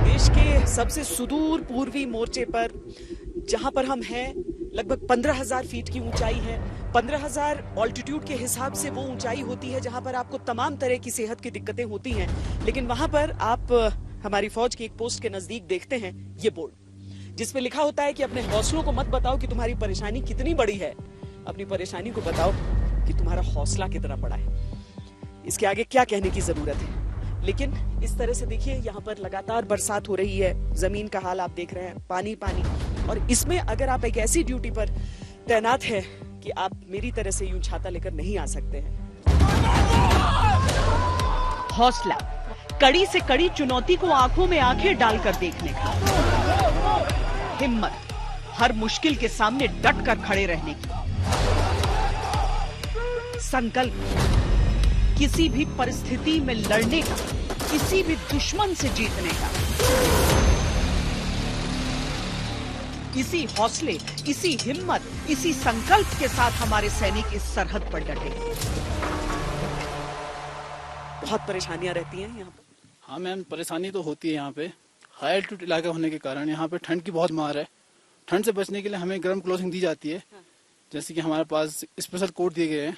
देश के सबसे सुदूर पूर्वी मोर्चे पर जहां पर हम हैं, लगभग 15,000 फीट की ऊंचाई है। 15,000 ऑल्टीट्यूड के हिसाब से वो ऊंचाई होती है जहां पर आपको तमाम तरह की सेहत की दिक्कतें होती हैं। लेकिन वहां पर आप हमारी फौज की एक पोस्ट के नजदीक देखते हैं ये बोर्ड, जिसमें लिखा होता है कि अपने हौसलों को मत बताओ कि तुम्हारी परेशानी कितनी बड़ी है, अपनी परेशानी को बताओ कि तुम्हारा हौसला कितना बड़ा है। इसके आगे क्या कहने की जरूरत है। लेकिन इस तरह से देखिए, यहाँ पर लगातार बरसात हो रही है, जमीन का हाल आप देख रहे हैं, पानी पानी। और इसमें अगर आप एक ऐसी ड्यूटी पर तैनात है कि आप मेरी तरह से यूं छाता लेकर नहीं आ सकते हैं। हौसला, कड़ी से कड़ी चुनौती को आंखों में आंखें डालकर देखने का, हिम्मत, हर मुश्किल के सामने डट कर खड़े रहने की, संकल्प, किसी भी परिस्थिति में लड़ने का, किसी भी दुश्मन से जीतने का। इसी हौसले, इसी हिम्मत, इसी संकल्प के साथ हमारे सैनिक इस सरहद पर डटे। बहुत परेशानियां रहती हैं यहाँ पर। हाँ मैम, परेशानी तो होती है यहाँ पे। हाई एल्टीट्यूड इलाका होने के कारण यहाँ पे ठंड की बहुत मार है। ठंड से बचने के लिए हमें गर्म क्लोथिंग दी जाती है, जैसे कि हमारे पास स्पेशल कोट दिए गए हैं।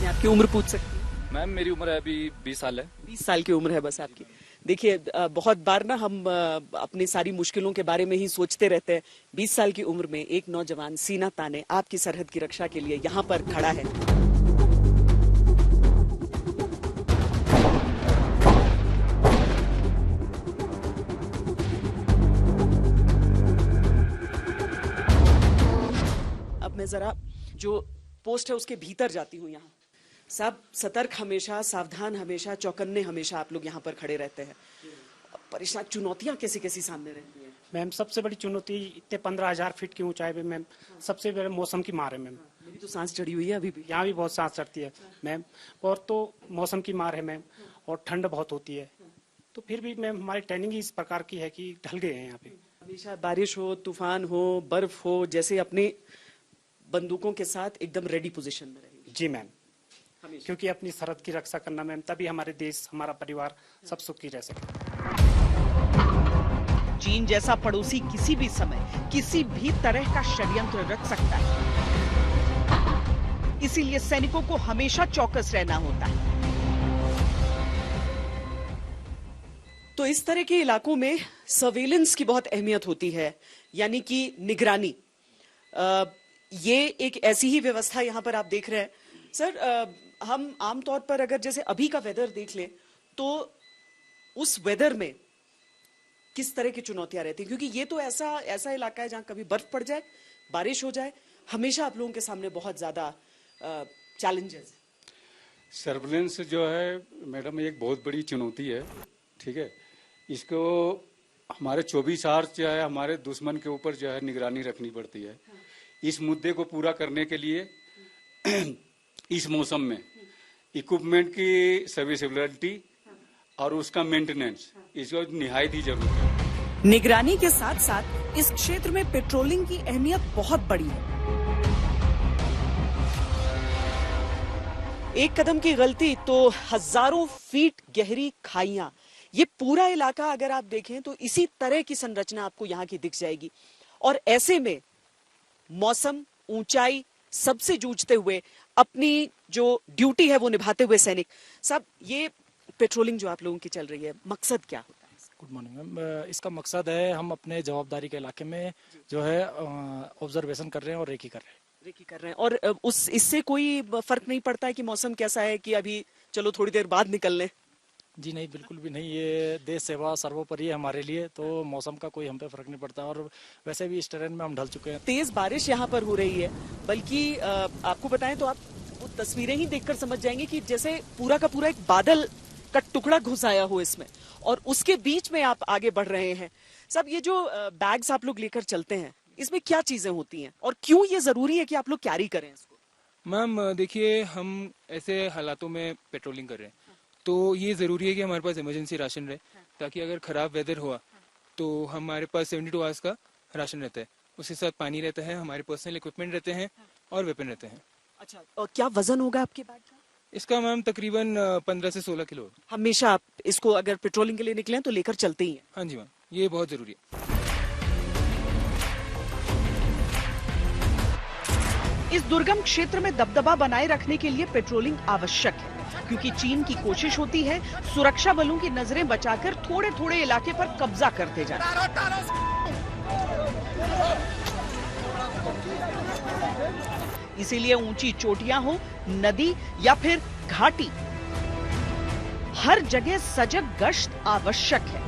आपकी उम्र पूछ सकती है? मैम मेरी उम्र है अभी 20 साल है। 20 साल की उम्र है बस आपकी। देखिए, बहुत बार ना हम अपनी सारी मुश्किलों के बारे में ही सोचते रहते हैं। 20 साल की उम्र में एक नौजवान सीना ताने आपकी सरहद की रक्षा के लिए यहाँ पर खड़ा है। अब मैं जरा जो पोस्ट है उसके भीतर जाती हूँ। यहाँ सब सतर्क हमेशा, सावधान हमेशा, चौकन्ने हमेशा आप लोग यहाँ पर खड़े रहते हैं। परेशान, चुनौतियां कैसी कैसी सामने रहती हैं? मैम सबसे बड़ी चुनौती इतने 15,000 फीट की ऊंचाई पे मैम सबसे बड़े मौसम की मार है मैम। मेरी तो सांस चढ़ी हुई है अभी भी। यहाँ भी बहुत सांस चढ़ती है मैम, और तो मौसम की मार है मैम, और ठंड बहुत होती है। तो फिर भी मैम हमारी ट्रेनिंग ही इस प्रकार की है कि ढल गए हैं यहाँ पे। हमेशा बारिश हो, तूफान हो, बर्फ हो, जैसे अपनी बंदूकों के साथ एकदम रेडी पोजीशन में रहेंगे। जी मैम, क्योंकि अपनी सरहद की रक्षा करना मैम, तभी हमारे देश, हमारा परिवार सब सुखी रह सके। चीन जैसा पड़ोसी किसी भी समय किसी भी तरह का षड्यंत्र रच सकता है, इसीलिए सैनिकों को हमेशा चौकस रहना होता है। तो इस तरह के इलाकों में सर्वेलेंस की बहुत अहमियत होती है, यानी कि निगरानी। ये एक ऐसी ही व्यवस्था यहाँ पर आप देख रहे हैं। सर, हम आमतौर पर अगर जैसे अभी का वेदर देख लें तो उस वेदर में किस तरह की चुनौतियां रहती हैं? क्योंकि ये तो ऐसा इलाका है जहां कभी बर्फ पड़ जाए, बारिश हो जाए, हमेशा आप लोगों के सामने बहुत ज्यादा चैलेंजेस। सर्वेलेंस जो है मैडम एक बहुत बड़ी चुनौती है, ठीक है। इसको हमारे 24 आवर्स जो है हमारे दुश्मन के ऊपर जो है निगरानी रखनी पड़ती है। इस मुद्दे को पूरा करने के लिए इस मौसम में इक्विपमेंट की सर्विसेबिलिटी और उसका मेंटेनेंस, इसको निहायत ही जरूरी है। निगरानी के साथ साथ इस क्षेत्र में पेट्रोलिंग की अहमियत बहुत बड़ी है। एक कदम की गलती तो हजारों फीट गहरी खाइयां। ये पूरा इलाका अगर आप देखें तो इसी तरह की संरचना आपको यहाँ की दिख जाएगी। और ऐसे में मौसम, ऊंचाई, सबसे जूझते हुए अपनी जो ड्यूटी है वो निभाते हुए सैनिक सब, ये पेट्रोलिंग जो आप लोगों की चल रही है, मकसद क्या होता है? Good morning ma'am. इसका मकसद है हम अपने जवाबदारी के इलाके में जो है ऑब्जर्वेशन कर रहे हैं और रेकी कर रहे हैं। और इससे कोई फर्क नहीं पड़ता है कि मौसम कैसा है कि अभी चलो थोड़ी देर बाद निकल लें? जी नहीं, बिल्कुल भी नहीं। ये देश सेवा सर्वोपरि है हमारे लिए, तो मौसम का कोई हम पे फर्क नहीं पड़ता। और वैसे भी इस टेरेन में हम ढल चुके हैं। तेज बारिश यहाँ पर हो रही है, बल्कि आपको बताएं तो आप वो तस्वीरें ही देखकर समझ जाएंगे कि जैसे पूरा का पूरा एक बादल का टुकड़ा घुस आया हो इसमें, और उसके बीच में आप आगे बढ़ रहे हैं। सब ये जो बैग्स आप लोग लेकर चलते हैं, इसमें क्या चीजें होती हैं और क्यों ये जरूरी है कि आप लोग कैरी करें इसको? मैम देखिए, हम ऐसे हालातों में पेट्रोलिंग कर रहे हैं, तो ये ज़रूरी है कि हमारे पास इमरजेंसी राशन रहे, ताकि अगर ख़राब वेदर हुआ तो हमारे पास 72 आवर्स का राशन रहता है। उसके साथ पानी रहता है, हमारे पर्सनल इक्विपमेंट रहते हैं, और वेपन रहते हैं। अच्छा, और क्या वजन होगा आपके बैग का? इसका मैम तकरीबन 15 से 16 किलो। हमेशा आप इसको अगर पेट्रोलिंग के लिए निकलें तो लेकर चलते ही हैं? हाँ जी मैम, ये बहुत जरूरी है। इस दुर्गम क्षेत्र में दबदबा बनाए रखने के लिए पेट्रोलिंग आवश्यक है, क्योंकि चीन की कोशिश होती है सुरक्षा बलों की नजरें बचाकर थोड़े थोड़े इलाके पर कब्जा करते जाना। इसीलिए ऊंची चोटियां हो, नदी या फिर घाटी, हर जगह सजग गश्त आवश्यक है।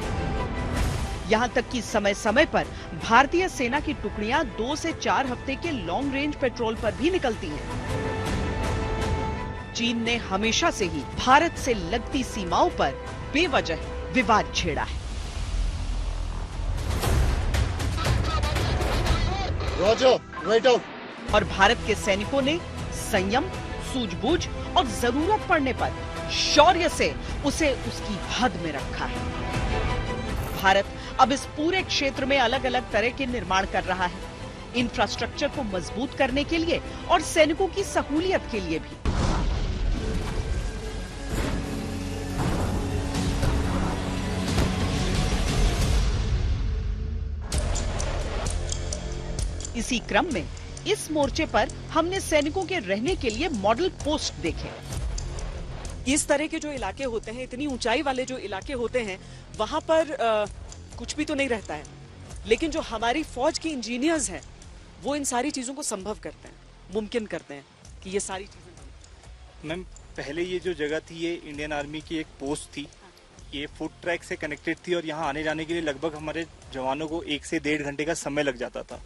यहां तक कि समय समय पर भारतीय सेना की टुकड़ियां 2 से 4 हफ्ते के लॉन्ग रेंज पेट्रोल पर भी निकलती हैं। चीन ने हमेशा से ही भारत से लगती सीमाओं पर बेवजह विवाद छेड़ा है। और भारत के सैनिकों ने संयम, सूझबूझ और जरूरत पड़ने पर शौर्य से उसे उसकी हद में रखा है। भारत अब इस पूरे क्षेत्र में अलग अलग तरह के निर्माण कर रहा है, इंफ्रास्ट्रक्चर को मजबूत करने के लिए और सैनिकों की सहूलियत के लिए भी। इसी क्रम में इस मोर्चे पर हमने सैनिकों के रहने के लिए मॉडल पोस्ट देखे। इस तरह के जो इलाके होते हैं, इतनी ऊंचाई वाले जो इलाके होते हैं, वहां पर कुछ भी तो नहीं रहता है, लेकिन जो हमारी फौज के इंजीनियर्स हैं वो इन सारी चीजों को संभव करते हैं, मुमकिन करते हैं कि ये सारी चीजें। मैम, पहले ये जो जगह थी ये इंडियन आर्मी की एक पोस्ट थी। ये फुट ट्रैक से कनेक्टेड थी और यहाँ आने जाने के लिए लगभग हमारे जवानों को 1 से 1.5 घंटे का समय लग जाता था।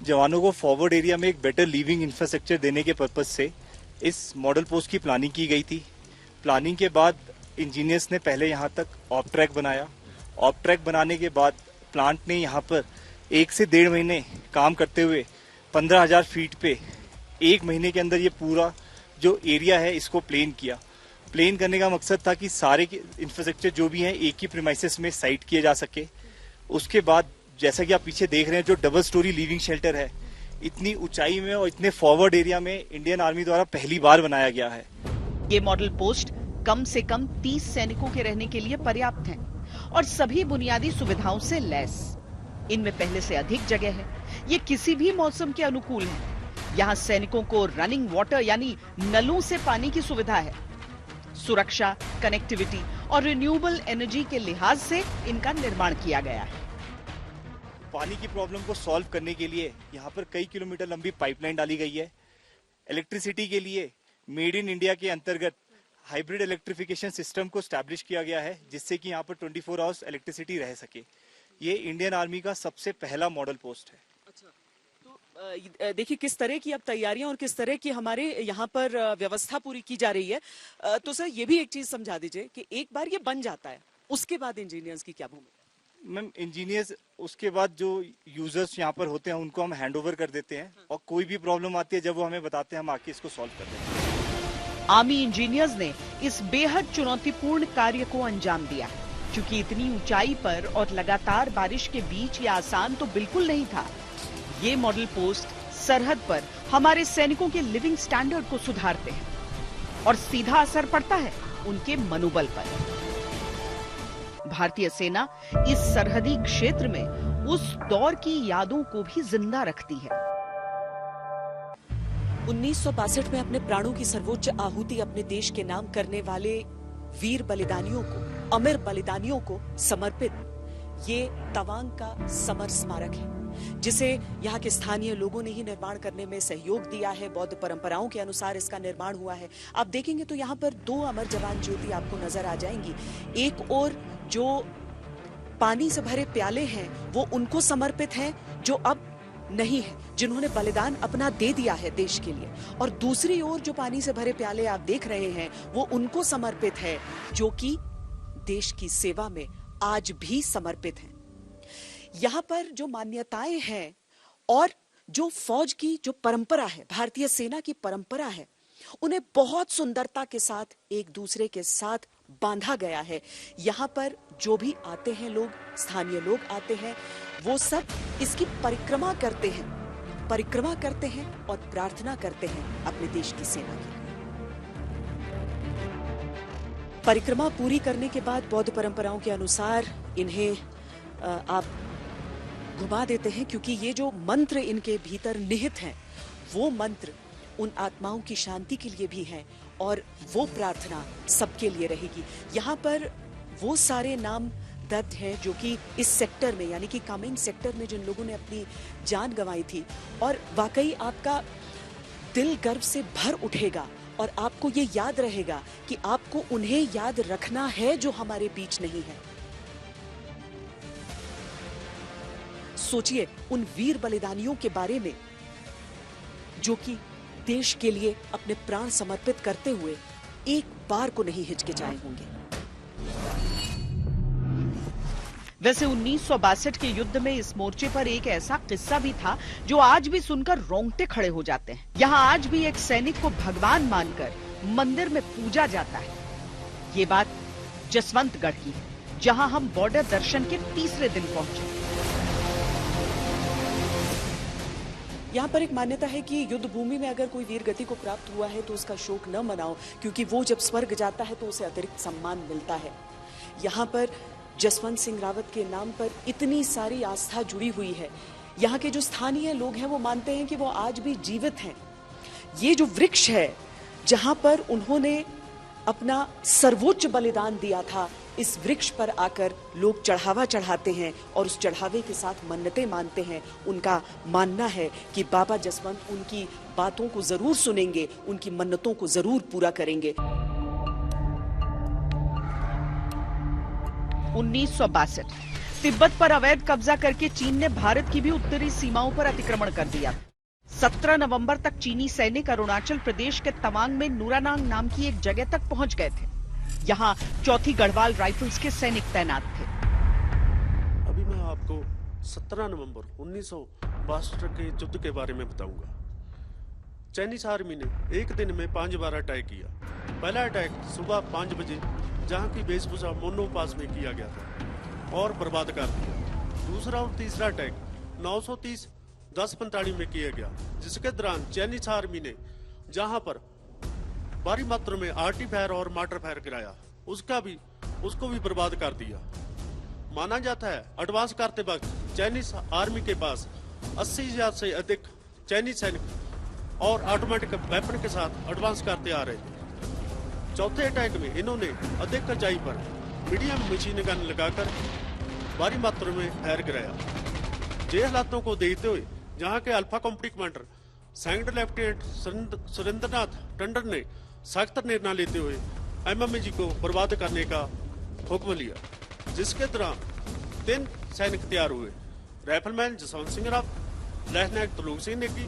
जवानों को फॉरवर्ड एरिया में एक बेटर लिविंग इंफ्रास्ट्रक्चर देने के पर्पज से इस मॉडल पोस्ट की प्लानिंग की गई थी। प्लानिंग के बाद इंजीनियर्स ने पहले यहाँ तक ऑफ ट्रैक बनाया। ऑफ ट्रैक बनाने के बाद प्लांट ने यहाँ पर 1 से 1.5 महीने काम करते हुए 15,000 फीट पे 1 महीने के अंदर ये पूरा जो एरिया है इसको प्लेन किया। प्लेन करने का मकसद था कि सारे इंफ्रास्ट्रक्चर जो भी हैं एक ही प्रीमाइसेस में साइट किए जा सके। उसके बाद जैसा कि आप पीछे देख रहे हैं, जो डबल स्टोरी लिविंग शेल्टर है, इतनी ऊंचाई में और इतने फॉरवर्ड एरिया में इंडियन आर्मी द्वारा पहली बार बनाया गया है। ये मॉडल पोस्ट कम से कम 30 सैनिकों के रहने के लिए पर्याप्त हैं और सभी बुनियादी सुविधाओं से लैस। इनमें पहले से अधिक जगह है। ये किसी भी मौसम के अनुकूल है। यहाँ सैनिकों को रनिंग वाटर यानी नलों से पानी की सुविधा है। सुरक्षा, कनेक्टिविटी और रिन्यूएबल एनर्जी के लिहाज से इनका निर्माण किया गया है। पानी की प्रॉब्लम को सॉल्व करने के लिए यहाँ पर कई किलोमीटर लंबी पाइपलाइन डाली गई है। इलेक्ट्रिसिटी के लिए मेड इन इंडिया के अंतर्गत हाइब्रिड इलेक्ट्रिफिकेशन सिस्टम को स्टैब्लिश किया गया है, जिससे कि यहाँ पर 24 आवर्स इलेक्ट्रिसिटी रह सके। ये इंडियन आर्मी का सबसे पहला मॉडल पोस्ट है। अच्छा, तो देखिए किस तरह की अब तैयारियां और किस तरह की हमारे यहाँ पर व्यवस्था पूरी की जा रही है। तो सर ये भी एक चीज समझा दीजिए कि एक बार ये बन जाता है, उसके बाद इंजीनियर्स की क्या भूमिका? मैम, इंजीनियर्स उसके बाद जो यूजर्स यहाँ पर होते हैं उनको हम हैंड ओवर कर देते हैं और कोई भी प्रॉब्लम आती है जब वो हमें बताते हैं हम आके इसको सॉल्व कर देते हैं। आर्मी इंजीनियर्स ने इस बेहद चुनौतीपूर्ण कार्य को अंजाम दिया, क्योंकि इतनी ऊंचाई पर और लगातार बारिश के बीच ये आसान तो बिल्कुल नहीं था। ये मॉडल पोस्ट सरहद पर हमारे सैनिकों के लिविंग स्टैंडर्ड को सुधारते हैं और सीधा असर पड़ता है उनके मनोबल पर। भारतीय सेना इस सरहदी क्षेत्र में उस दौर की यादों को भी जिंदा रखती है। 1962 में अपने प्राणों की सर्वोच्च आहुति अपने देश के नाम करने वाले वीर बलिदानियों को, अमर बलिदानियों को समर्पित ये तवांग का समर स्मारक है, जिसे यहाँ के स्थानीय लोगों ने ही निर्माण करने में सहयोग दिया है। बौद्ध परंपराओं के अनुसार इसका निर्माण हुआ है। आप देखेंगे तो यहाँ पर 2 अमर जवान ज्योति आपको नजर आ जाएंगी। एक और जो पानी से भरे प्याले हैं वो उनको समर्पित हैं जो अब नहीं है, जिन्होंने बलिदान अपना दे दिया है देश के लिए, और दूसरी ओर जो पानी से भरे प्याले आप देख रहे हैं वो उनको समर्पित है जो कि देश की सेवा में आज भी समर्पित हैं। यहाँ पर जो मान्यताएं हैं और जो फौज की जो परंपरा है, भारतीय सेना की परंपरा है, उन्हें बहुत सुंदरता के साथ एक दूसरे के साथ बांधा गया है। यहाँ पर जो भी आते हैं लोग, स्थानीय लोग आते हैं, वो सब इसकी परिक्रमा करते हैं परिक्रमा करते हैं और प्रार्थना करते हैं अपने देश की सेना की। परिक्रमा पूरी करने के बाद बौद्ध परंपराओं के अनुसार इन्हें आप घुमा देते हैं, क्योंकि ये जो मंत्र इनके भीतर निहित हैं वो मंत्र उन आत्माओं की शांति के लिए भी है और वो प्रार्थना सबके लिए रहेगी। यहाँ पर वो सारे नाम दर्ज हैं जो कि इस सेक्टर में यानी कि कामेंग सेक्टर में जिन लोगों ने अपनी जान गंवाई थी, और वाकई आपका दिल गर्व से भर उठेगा और आपको ये याद रहेगा कि आपको उन्हें याद रखना है जो हमारे बीच नहीं है। सोचिए उन वीर बलिदानियों के बारे में जो कि देश के लिए अपने प्राण समर्पित करते हुए एक बार को नहीं हिचकिचाए होंगे। वैसे 1962 के युद्ध में इस मोर्चे पर एक ऐसा किस्सा भी था जो आज भी सुनकर रोंगटे खड़े हो जाते हैं। यहाँ आज भी एक सैनिक को भगवान मानकर मंदिर में पूजा जाता है। ये बात जसवंतगढ़ की है, जहाँ हम बॉर्डर दर्शन के तीसरे दिन पहुंचे। यहाँ पर एक मान्यता है कि युद्ध भूमि में अगर कोई वीर गति को प्राप्त हुआ है तो उसका शोक न मनाओ, क्योंकि वो जब स्वर्ग जाता है तो उसे अतिरिक्त सम्मान मिलता है। यहाँ पर जसवंत सिंह रावत के नाम पर इतनी सारी आस्था जुड़ी हुई है। यहाँ के जो स्थानीय लोग हैं वो मानते हैं कि वो आज भी जीवित हैं। ये जो वृक्ष है जहाँ पर उन्होंने अपना सर्वोच्च बलिदान दिया था, इस वृक्ष पर आकर लोग चढ़ावा चढ़ाते हैं और उस चढ़ावे के साथ मन्नतें मानते हैं। उनका मानना है कि बाबा जसवंत उनकी बातों को जरूर सुनेंगे, उनकी मन्नतों को जरूर पूरा करेंगे। 1962 तिब्बत पर अवैध कब्जा करके चीन ने भारत की भी उत्तरी सीमाओं पर अतिक्रमण कर दिया। 17 नवंबर तक चीनी सैनिक अरुणाचल प्रदेश के तवांग में नूरानांग नाम की एक जगह तक पहुंच गए थे। यहाँ 4थी गढ़वाल राइफल्स के सैनिक तैनात थे। अभी मैं आपको 17 नवंबर 1962 के युद्ध के बारे में बताऊंगा। चाइनीज आर्मी ने एक दिन में 5 बार अटैक किया। पहला अटैक सुबह 5 बजे जहां की वेशभूषा मोनो पास में किया गया था और बर्बाद कर दिया। दूसरा और तीसरा अटैक 930 10:45 में किया गया, जिसके दौरान चाइनीज आर्मी ने जहां पर भारी मात्रा में आर्टी फायर और मार्टर फायर गिराया, उसको भी बर्बाद कर दिया। माना जाता है एडवांस करते वक्त चाइनीज आर्मी के पास 80,000 से अधिक चाइनीज सैनिक और ऑटोमेटिक वेपन के साथ एडवांस करते आ रहे थे। चौथे अटैक में इन्होंने अधिक ऊंचाई पर मीडियम मशीन गन लगाकर भारी मात्रा में फायर गिराया। जे हालातों को देखते हुए जहां के alpha company commander second lieutenant Surendranath Tandon ने सख्त निर्णय लेते हुए एमएमजी को बर्बाद करने का हुक्म लिया, जिसके दौरान 3 सैनिक तैयार हुए। Rifleman Jaswant Singh Rawat, lieutenant Trilok Singh Negi,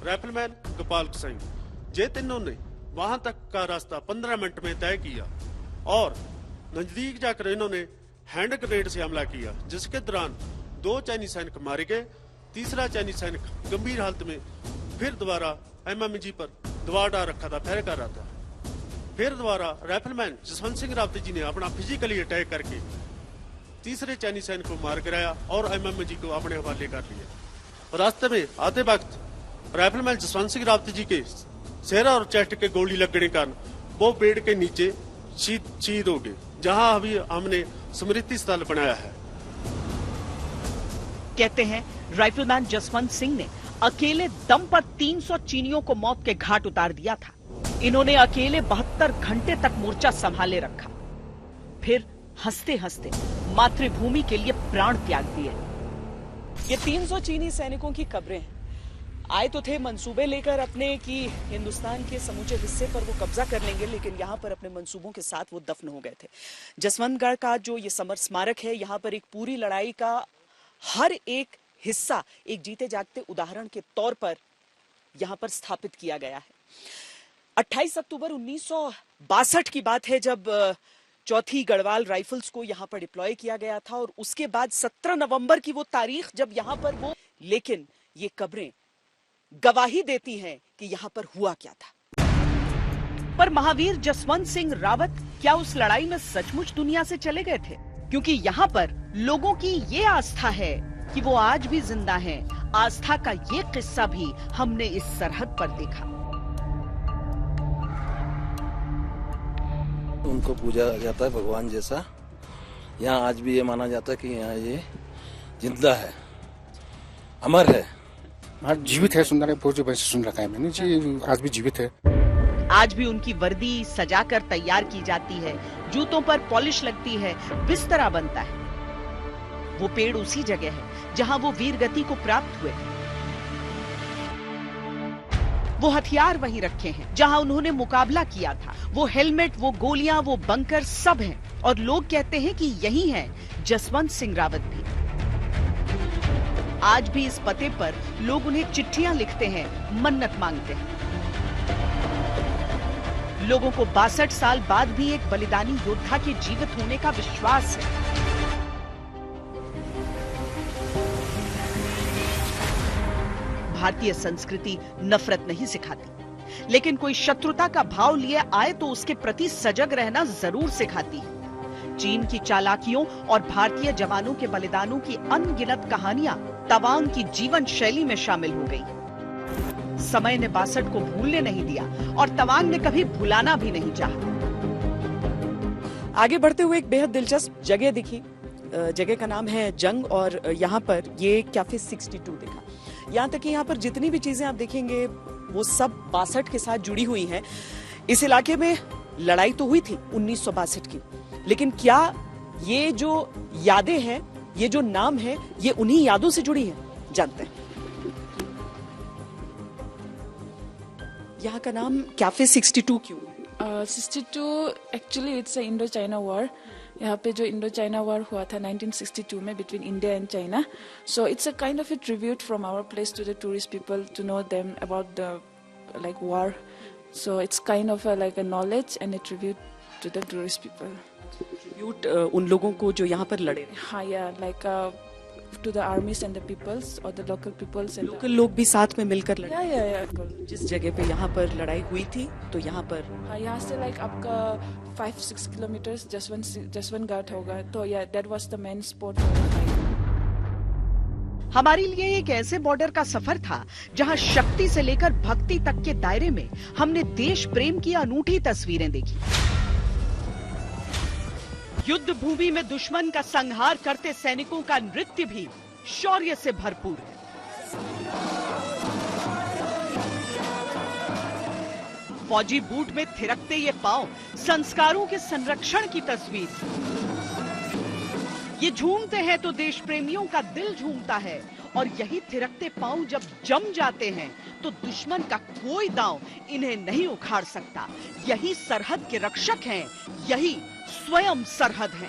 rifleman Gopal Singh. ये तीनों ने वहां तक का रास्ता 15 मिनट में तय किया और नजदीक जाकर इन्होंने हैंड ग्रेनेड से हमला किया, जिसके दौरान 2 चाइनीज सैनिक मारे गए। तीसरा चाइनीज सैनिक गंभीर हालत में फिर दोबारा एमएमजी पर दबाव डाल रखा था, फायर कर रहा था। फिर दोबारा राइफलमैन जसवंत सिंह रावत जी ने अपना फिजिकली अटैक करके तीसरे चाइनीज सैनिक को मार गिराया और एमएमजी को अपने हवाले कर लिया। रास्ते में आते वक्त राइफलमैन जसवंत सिंह रावत जी के चेहरा और चेस्ट के गोली लगने के कारण वो पेड़ के नीचे शहीद हो गए, जहां अभी हमने स्मृति स्थल बनाया है। कहते हैं राइफलमैन जसवंत सिंह ने अकेले दम पर 300 चीनियों को मौत के घाट उतार दिया था। इन्होंने अकेले 72 घंटे तक मोर्चा संभाले रखा, फिर हंसते हंसते मातृभूमि के लिए प्राण त्याग दिए। ये 300 चीनी सैनिकों की कब्रें हैं। आए तो थे मंसूबे लेकर अपने कि हिंदुस्तान के समूचे हिस्से पर वो कब्जा कर लेंगे, लेकिन यहाँ पर अपने मंसूबों के साथ वो दफन हो गए थे। जसवंतगढ़ का जो ये समर स्मारक है, यहाँ पर एक पूरी लड़ाई का हर एक हिस्सा एक जीते जागते उदाहरण के तौर पर यहाँ पर स्थापित किया गया है। 28 अक्टूबर 1962 की बात है जब 4थी गढ़वाल राइफल्स को यहाँ पर डिप्लॉय किया गया था, और उसके बाद 17 नवंबर की वो तारीख जब यहाँ पर वो, लेकिन ये कब्रें गवाही देती हैं कि यहाँ पर हुआ क्या था। पर महावीर जसवंत सिंह रावत क्या उस लड़ाई में सचमुच दुनिया से चले गए थे? क्योंकि यहाँ पर लोगों की ये आस्था है कि वो आज भी जिंदा हैं, आस्था का ये किस्सा भी हमने इस सरहद पर देखा। उनको पूजा जाता है भगवान जैसा। यहाँ आज भी ये माना जाता है कि यहाँ ये जिंदा है, अमर है। हाँ, जीवित है। सुंदर जो वैसे सुन रखा है मैंने जी, आज भी जीवित है। आज भी उनकी वर्दी सजाकर तैयार की जाती है, जूतों पर पॉलिश लगती है, बिस्तरा बनता है। वो पेड़ उसी जगह है जहां वो वीर गति को प्राप्त हुए। वो हथियार वहीं रखे हैं जहां उन्होंने मुकाबला किया था। वो हेलमेट, वो गोलियां, वो बंकर सब हैं। और लोग कहते हैं कि यही है जसवंत सिंह रावत भी। आज भी इस पते पर लोग उन्हें चिट्ठियां लिखते हैं, मन्नत मांगते हैं। लोगों को 62 साल बाद भी एक बलिदानी योद्धा के जीवित होने का विश्वास है। भारतीय संस्कृति नफरत नहीं सिखाती, लेकिन कोई शत्रुता का भाव लिए आए तो उसके प्रति सजग रहना जरूर सिखाती है। चीन की चालाकियों और भारतीय जवानों के बलिदानों की अनगिनत कहानियां तवांग की जीवन शैली में शामिल हो गई। समय ने 62 को भूलने नहीं दिया और तवांग ने कभी भुलाना भी नहीं चाहा। आगे बढ़ते हुए एक बेहद दिलचस्प जगह दिखी। जगह का नाम है जंग और यहाँ पर ये कैफे 62 दिखा। यहाँ तक कि यहाँ पर जितनी भी चीजें आप देखेंगे वो सब 62 के साथ जुड़ी हुई हैं। इस इलाके में लड़ाई तो हुई थी 1962 की, लेकिन क्या ये जो यादें हैं, ये जो नाम है, ये उन्हीं यादों से जुड़ी हैं? जानते हैं। यहाँ का नाम कैफे 62 क्यों? 62 actually it's a Indo China war. यहाँ पे जो इंडो चाइना वॉर हुआ था 1962 में between India and China, so it's a kind of a tribute from our place to the tourist people to know them about the like war. So it's kind of like a knowledge and a tribute to the tourist people. Tribute उन लोगों को जो यहाँ पर लड़े। हाँ, या like to the armies and the peoples or the local peoples and local लोग भी साथ में मिलकर लड़े। या जिस जगह पे यहाँ पर लड़ाई हुई थी तो यहाँ पर हाँ, यहाँ से लाइक आपका 5-6 किलोमीटर्स जसवंत घाट होगा। तो या that was the main spot. हमारे लिए एक ऐसे बॉर्डर का सफर था जहां शक्ति से लेकर भक्ति तक के दायरे में हमने देश प्रेम की अनूठी तस्वीरें देखी। युद्ध भूमि में दुश्मन का संहार करते सैनिकों का नृत्य भी शौर्य से भरपूर है। फौजी बूट में थिरकते ये पांव संस्कारों के संरक्षण की तस्वीर। ये झूमते हैं तो देश प्रेमियों का दिल झूमता है, और यही थिरकते पांव जब जम जाते हैं तो दुश्मन का कोई दांव इन्हें नहीं उखाड़ सकता। यही सरहद के रक्षक हैं, यही स्वयं सरहद है।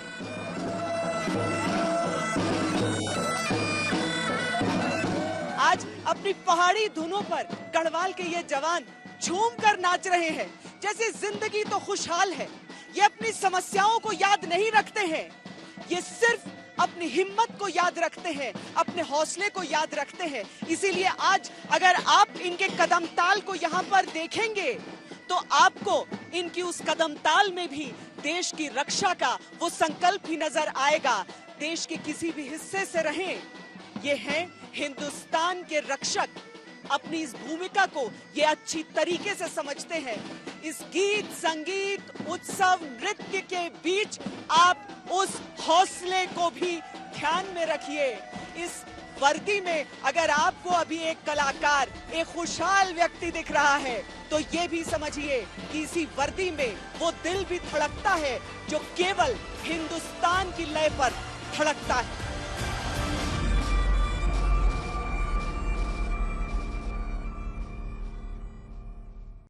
आज अपनी पहाड़ी धुनों पर गढ़वाल के ये जवान झूम कर नाच रहे हैं जैसे जिंदगी तो खुशहाल है। ये अपनी समस्याओं को याद नहीं रखते हैं, ये सिर्फ अपनी हिम्मत को याद रखते हैं, अपने हौसले को याद रखते हैं। इसीलिए आज अगर आप इनके कदम ताल को यहाँ पर देखेंगे तो आपको इनकी उस कदम ताल में भी देश की रक्षा का वो संकल्प ही नजर आएगा। देश के किसी भी हिस्से से रहें, ये हैं हिंदुस्तान के रक्षक। अपनी इस भूमिका को ये अच्छी तरीके से समझते हैं। इस गीत, संगीत, उत्सव, नृत्य के बीच आप उस हौसले को भी ध्यान में रखिए। इस वर्दी में अगर आपको अभी एक कलाकार, एक खुशहाल व्यक्ति दिख रहा है तो ये भी समझिए कि इसी वर्दी में वो दिल भी धड़कता है जो केवल हिंदुस्तान की लय पर धड़कता है।